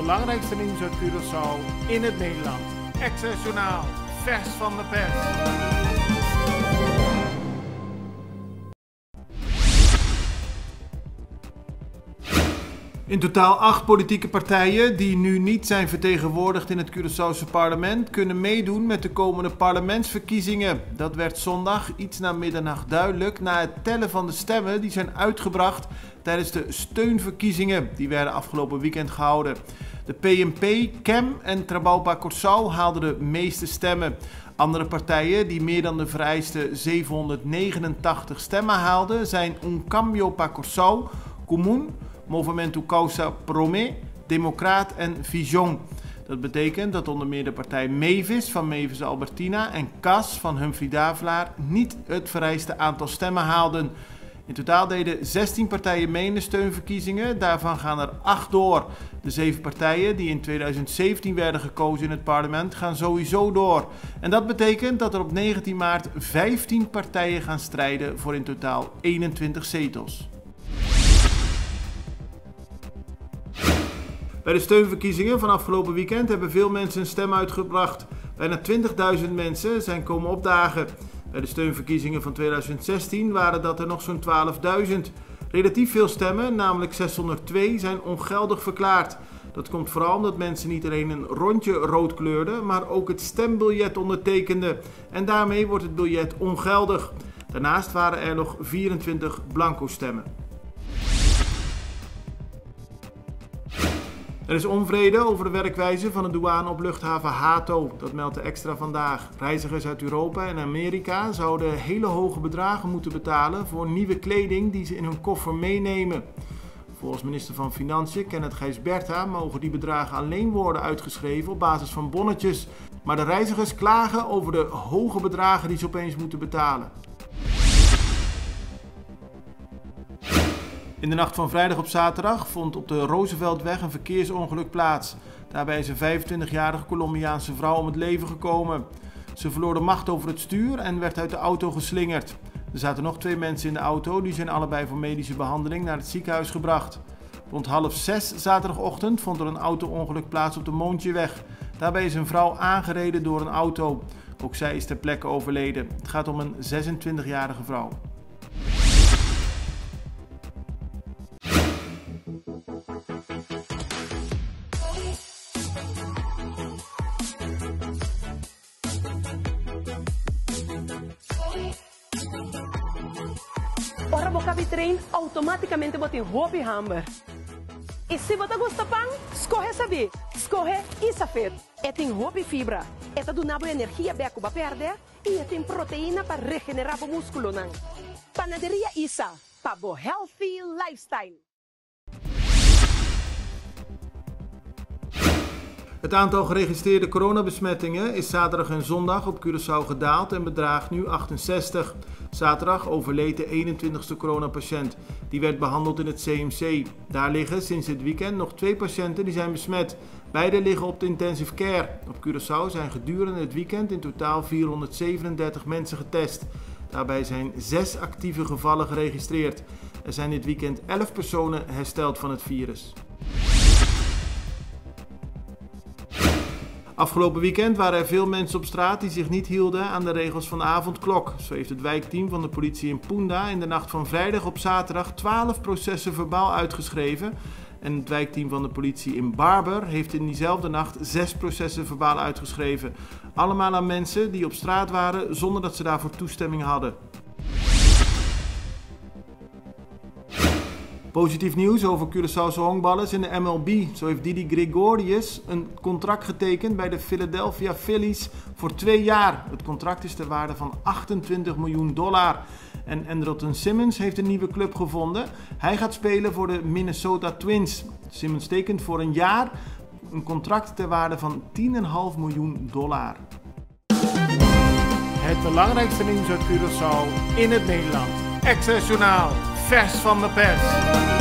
belangrijkste nieuws uit Curaçao in het Nederland. Access Journaal, vers van de pers. In totaal 8 politieke partijen die nu niet zijn vertegenwoordigd in het Curaçaose parlement kunnen meedoen met de komende parlementsverkiezingen. Dat werd zondag iets na middernacht duidelijk na het tellen van de stemmen die zijn uitgebracht tijdens de steunverkiezingen. Die werden afgelopen weekend gehouden. De PNP, CEM en Trabalpa Curaçao haalden de meeste stemmen. Andere partijen die meer dan de vereiste 789 stemmen haalden zijn Un Cambio pa Curaçao, Común, Movimento Causa Promé, Democraat en Vision. Dat betekent dat onder meer de partij Mavis van Mavis Albertina en CAS van Humphrey Davelaar niet het vereiste aantal stemmen haalden. In totaal deden 16 partijen mee in de steunverkiezingen, daarvan gaan er 8 door. De 7 partijen die in 2017 werden gekozen in het parlement gaan sowieso door. En dat betekent dat er op 19 maart 15 partijen gaan strijden voor in totaal 21 zetels. Bij de steunverkiezingen van afgelopen weekend hebben veel mensen een stem uitgebracht. Bijna 20.000 mensen zijn komen opdagen. Bij de steunverkiezingen van 2016 waren dat er nog zo'n 12.000. Relatief veel stemmen, namelijk 602, zijn ongeldig verklaard. Dat komt vooral omdat mensen niet alleen een rondje rood kleurden, maar ook het stembiljet ondertekenden. En daarmee wordt het biljet ongeldig. Daarnaast waren er nog 24 blanco stemmen. Er is onvrede over de werkwijze van de douane op luchthaven Hato. Dat meldt de Extra vandaag. Reizigers uit Europa en Amerika zouden hele hoge bedragen moeten betalen voor nieuwe kleding die ze in hun koffer meenemen. Volgens minister van Financiën Kenneth Gijsberta mogen die bedragen alleen worden uitgeschreven op basis van bonnetjes. Maar de reizigers klagen over de hoge bedragen die ze opeens moeten betalen. In de nacht van vrijdag op zaterdag vond op de Rooseveltweg een verkeersongeluk plaats. Daarbij is een 25-jarige Colombiaanse vrouw om het leven gekomen. Ze verloor de macht over het stuur en werd uit de auto geslingerd. Er zaten nog 2 mensen in de auto, die zijn allebei voor medische behandeling naar het ziekenhuis gebracht. Rond 5:30 zaterdagochtend vond er een auto-ongeluk plaats op de Moontjeweg. Daarbij is een vrouw aangereden door een auto. Ook zij is ter plekke overleden. Het gaat om een 26-jarige vrouw. Ora boca trein automaticamente bota em roupa hamburger. E se você gosta pão, escorre saber. Escorre Isafet. É tem roupa e fibra. É tá do nabo energia beco para perder e é tem proteína para regenerar o músculo não. Panaderia Isa, para bo healthy lifestyle. Het aantal geregistreerde coronabesmettingen is zaterdag en zondag op Curaçao gedaald en bedraagt nu 68. Zaterdag overleed de 21ste coronapatiënt. Die werd behandeld in het CMC. Daar liggen sinds dit weekend nog 2 patiënten die zijn besmet. Beide liggen op de intensive care. Op Curaçao zijn gedurende het weekend in totaal 437 mensen getest. Daarbij zijn 6 actieve gevallen geregistreerd. Er zijn dit weekend 11 personen hersteld van het virus. Afgelopen weekend waren er veel mensen op straat die zich niet hielden aan de regels van de avondklok. Zo heeft het wijkteam van de politie in Punda in de nacht van vrijdag op zaterdag 12 processen verbaal uitgeschreven. En het wijkteam van de politie in Barber heeft in diezelfde nacht 6 processen verbaal uitgeschreven. Allemaal aan mensen die op straat waren zonder dat ze daarvoor toestemming hadden. Positief nieuws over Curaçaose honkballers in de MLB. Zo heeft Didi Gregorius een contract getekend bij de Philadelphia Phillies voor 2 jaar. Het contract is ter waarde van $28 miljoen. En Andrelton Simmons heeft een nieuwe club gevonden. Hij gaat spelen voor de Minnesota Twins. Simmons tekent voor een jaar een contract ter waarde van $10,5 miljoen. Het belangrijkste nieuws uit Curaçao in het Nederland. Access Journaal, vers van de pers.